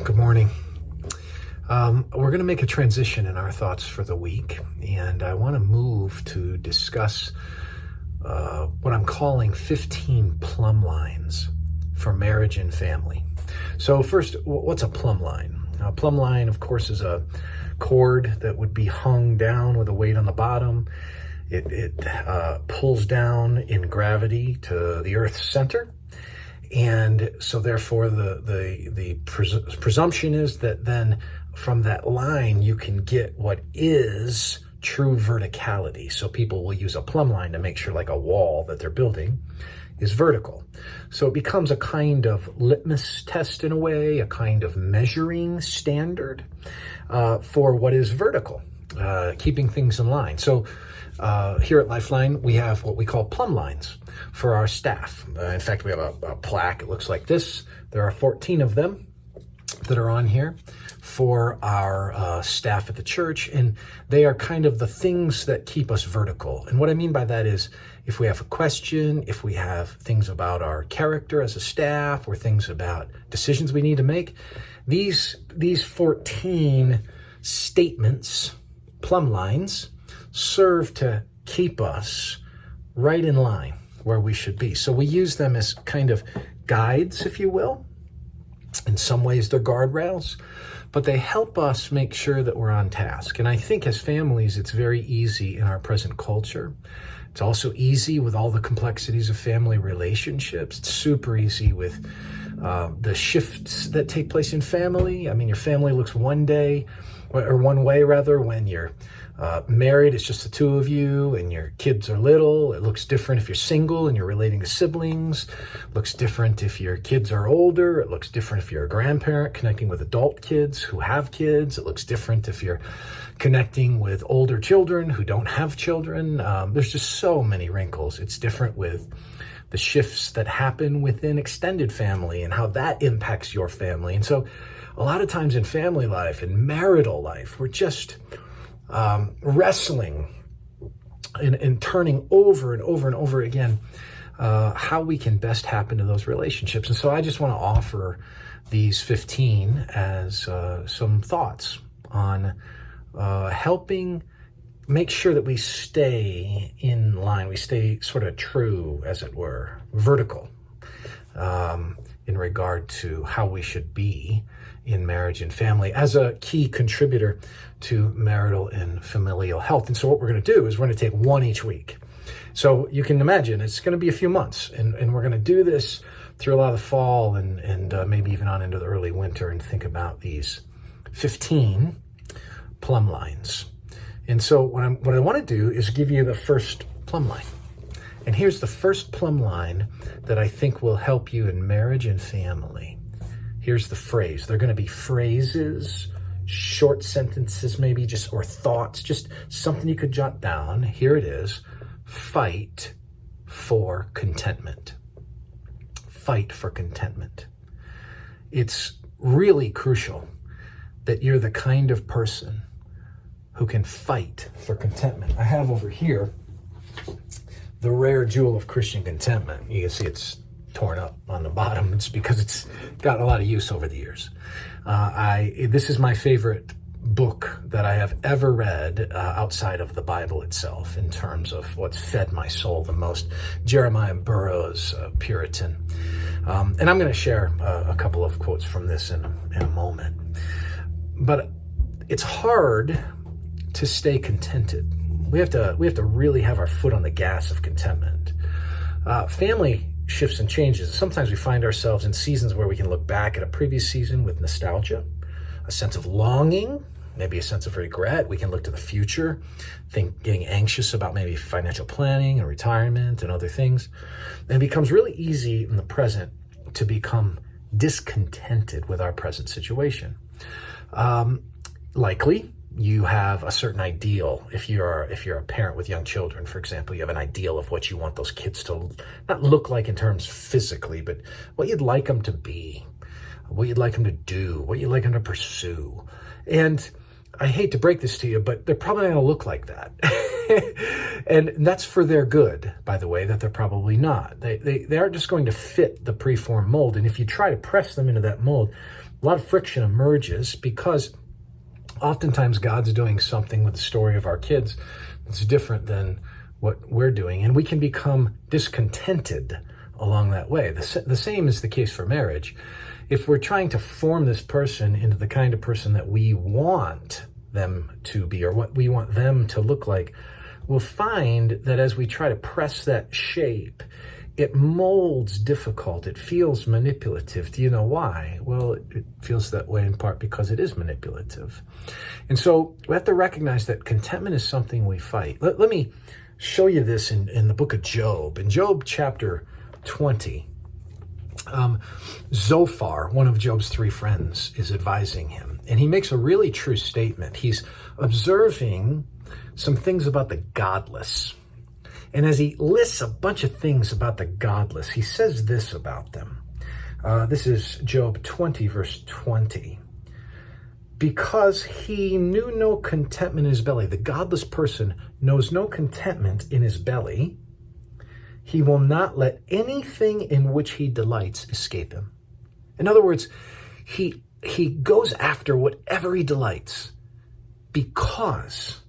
Good morning. We're going to make a transition in our thoughts for the week, and I want to move to discuss what I'm calling 15 plumb lines for marriage and family. So first, what's a plumb line? A plumb line, of course, is a cord that would be hung down with a weight on the bottom. It pulls down in gravity to the Earth's center. And so therefore the presumption is that then from that line you can get what is true verticality. So people will use a plumb line to make sure like a wall that they're building is vertical. So it becomes a kind of litmus test in a way, a kind of measuring standard for what is vertical, keeping things in line. So here at Lifeline, we have what we call plumb lines for our staff. In fact, we have a plaque. It looks like this. There are 14 of them that are on here for our staff at the church, and they are kind of the things that keep us vertical. And what I mean by that is if we have a question, if we have things about our character as a staff or things about decisions we need to make, these 14 statements, plumb lines, serve to keep us right in line where we should be. So we use them as kind of guides, if you will. In some ways, they're guardrails, but they help us make sure that we're on task. And I think as families, it's very easy in our present culture. It's also easy with all the complexities of family relationships. It's super easy with the shifts that take place in family. I mean, your family looks one way rather, when you're married, it's just the two of you and your kids are little. It looks different if you're single and you're relating to siblings. It looks different if your kids are older. It looks different if you're a grandparent connecting with adult kids who have kids. It looks different if you're connecting with older children who don't have children. There's just so many wrinkles. It's different with the shifts that happen within extended family and how that impacts your family. And so a lot of times in family life and marital life, we're just wrestling and turning over and over and over again how we can best happen to those relationships. And so I just want to offer these 15 as some thoughts on helping make sure that we stay in line, we stay sort of true, as it were, vertical in regard to how we should be in marriage and family as a key contributor to marital and familial health. And so what we're going to do is we're going to take one each week. So you can imagine it's going to be a few months, and we're going to do this through a lot of the fall and maybe even on into the early winter, and think about these 15 plumb lines. And so what I want to do is give you the first plumb line. And here's the first plumb line that I think will help you in marriage and family. Here's the phrase. They're going to be phrases, short sentences maybe, or thoughts, just something you could jot down. Here it is. Fight for contentment. Fight for contentment. It's really crucial that you're the kind of person who can fight for contentment. I have over here the rare jewel of Christian contentment. You can see it's torn up on the bottom. It's because it's got a lot of use over the years. This is my favorite book that I have ever read outside of the Bible itself in terms of what's fed my soul the most. Jeremiah Burroughs, Puritan. And I'm going to share a couple of quotes from this in a moment. But it's hard to stay contented. We have to really have our foot on the gas of contentment. Family shifts and changes. Sometimes we find ourselves in seasons where we can look back at a previous season with nostalgia, a sense of longing, maybe a sense of regret. We can look to the future, getting anxious about maybe financial planning and retirement and other things. And it becomes really easy in the present to become discontented with our present situation. Likely, you have a certain ideal. If you're a parent with young children, for example, you have an ideal of what you want those kids to not look like in terms physically, but what you'd like them to be, what you'd like them to do, what you'd like them to pursue. And I hate to break this to you, but they're probably not going to look like that. And that's for their good, by the way, that they're probably not. They aren't just going to fit the preformed mold. And if you try to press them into that mold, a lot of friction emerges because oftentimes God's doing something with the story of our kids that's different than what we're doing, and we can become discontented along that way. The same is the case for marriage. If we're trying to form this person into the kind of person that we want them to be or what we want them to look like, we'll find that as we try to press that shape, it molds difficult. It feels manipulative. Do you know why? Well, it feels that way in part because it is manipulative. And so we have to recognize that contentment is something we fight. Let me show you this in the book of Job. In Job chapter 20, Zophar, one of Job's three friends, is advising him. And he makes a really true statement. He's observing some things about the godless. And as he lists a bunch of things about the godless, he says this about them. This is Job 20, verse 20. Because he knew no contentment in his belly, the godless person knows no contentment in his belly, he will not let anything in which he delights escape him. In other words, he goes after whatever he delights because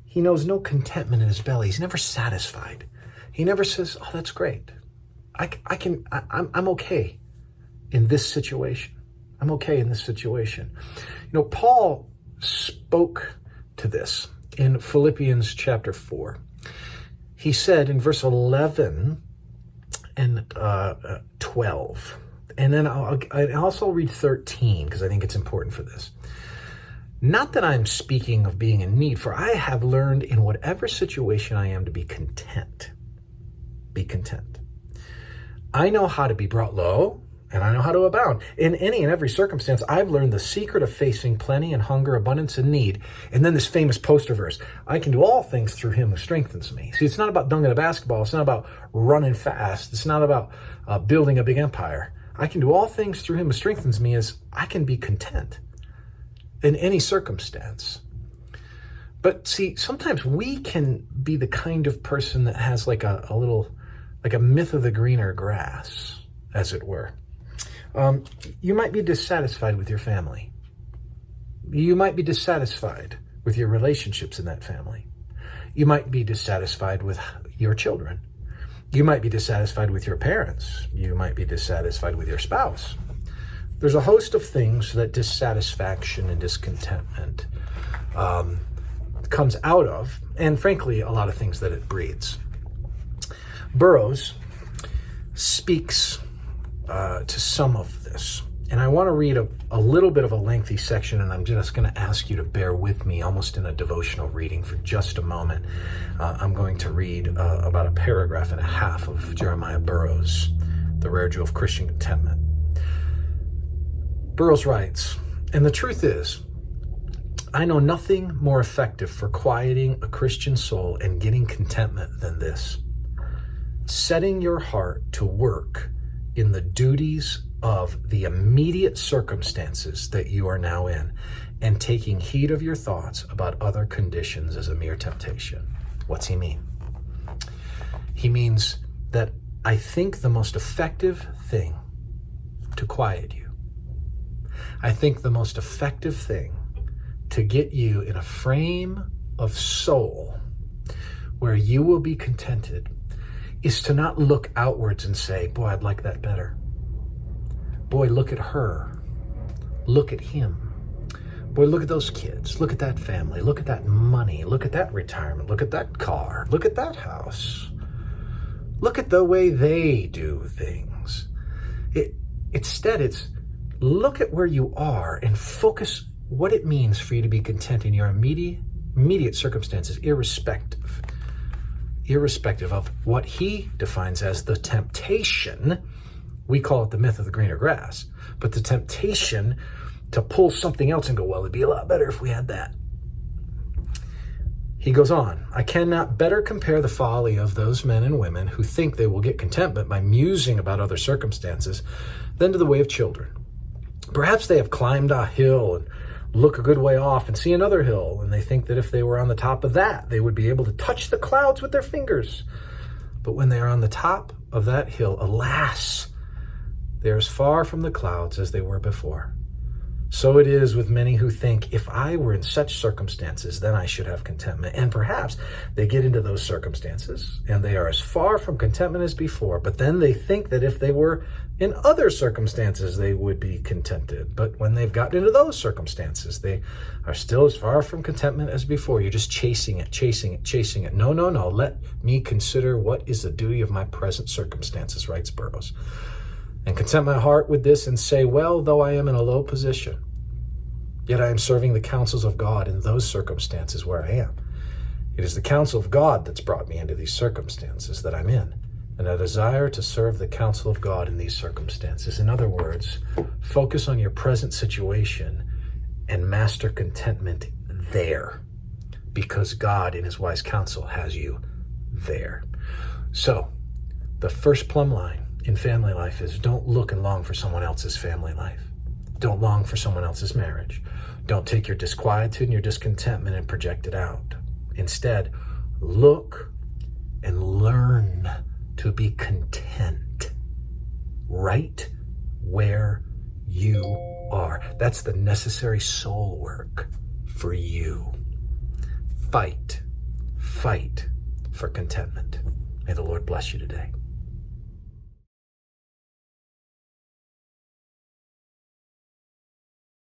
he knows no contentment in his belly. He's never satisfied. He never says, "Oh, that's great. I'm okay in this situation. I'm okay in this situation." You know, Paul spoke to this in Philippians chapter 4. He said in verse 11 and 12, and then I also read 13 because I think it's important for this. Not that I'm speaking of being in need, for I have learned in whatever situation I am to be content. Be content. I know how to be brought low, and I know how to abound. In any and every circumstance, I've learned the secret of facing plenty and hunger, abundance and need. And then this famous poster verse, I can do all things through him who strengthens me. See, it's not about dunking a basketball. It's not about running fast. It's not about building a big empire. I can do all things through him who strengthens me as I can be content in any circumstance. But see, sometimes we can be the kind of person that has like a myth of the greener grass, as it were. You might be dissatisfied with your family. You might be dissatisfied with your relationships in that family. You might be dissatisfied with your children. You might be dissatisfied with your parents. You might be dissatisfied with your spouse. There's a host of things that dissatisfaction and discontentment comes out of, and frankly, a lot of things that it breeds. Burroughs speaks to some of this. And I want to read a little bit of a lengthy section, and I'm just going to ask you to bear with me almost in a devotional reading for just a moment. I'm going to read about a paragraph and a half of Jeremiah Burroughs, The Rare Jewel of Christian Contentment. Burroughs writes, "And the truth is, I know nothing more effective for quieting a Christian soul and getting contentment than this. Setting your heart to work in the duties of the immediate circumstances that you are now in, and taking heed of your thoughts about other conditions as a mere temptation." What's he mean? He means that I think the most effective thing to quiet you, I think the most effective thing to get you in a frame of soul where you will be contented is to not look outwards and say, "Boy, I'd like that better. Boy, look at her. Look at him. Boy, look at those kids. Look at that family. Look at that money. Look at that retirement. Look at that car. Look at that house. Look at the way they do things." Instead, it's look at where you are and focus what it means for you to be content in your immediate circumstances, irrespective of what he defines as the temptation. We call it the myth of the greener grass, but the temptation to pull something else and go, "Well, it'd be a lot better if we had that." He goes on, "I cannot better compare the folly of those men and women who think they will get contentment by musing about other circumstances than to the way of children. Perhaps they have climbed a hill and look a good way off and see another hill, and they think that if they were on the top of that, they would be able to touch the clouds with their fingers. But when they are on the top of that hill, alas, They are as far from the clouds as they were before. So it is with many who think, if I were in such circumstances, then I should have contentment. And perhaps they get into those circumstances and they are as far from contentment as before. But then they think that if they were in other circumstances, they would be contented. But when they've gotten into those circumstances, they are still as far from contentment as before. You're just chasing it, chasing it, chasing it. No. Let me consider what is the duty of my present circumstances, writes Burroughs. And content my heart with this and say, well, though I am in a low position, yet I am serving the counsels of God in those circumstances where I am. It is the counsel of God that's brought me into these circumstances that I'm in, and I desire to serve the counsel of God in these circumstances. In other words, focus on your present situation and master contentment there, because God in his wise counsel has you there. So, the first plumb line in family life is don't look and long for someone else's family life. Don't long for someone else's marriage. Don't take your disquietude and your discontentment and project it out. Instead, look and learn to be content right where you are. That's the necessary soul work for you. Fight for contentment. May the Lord bless you today.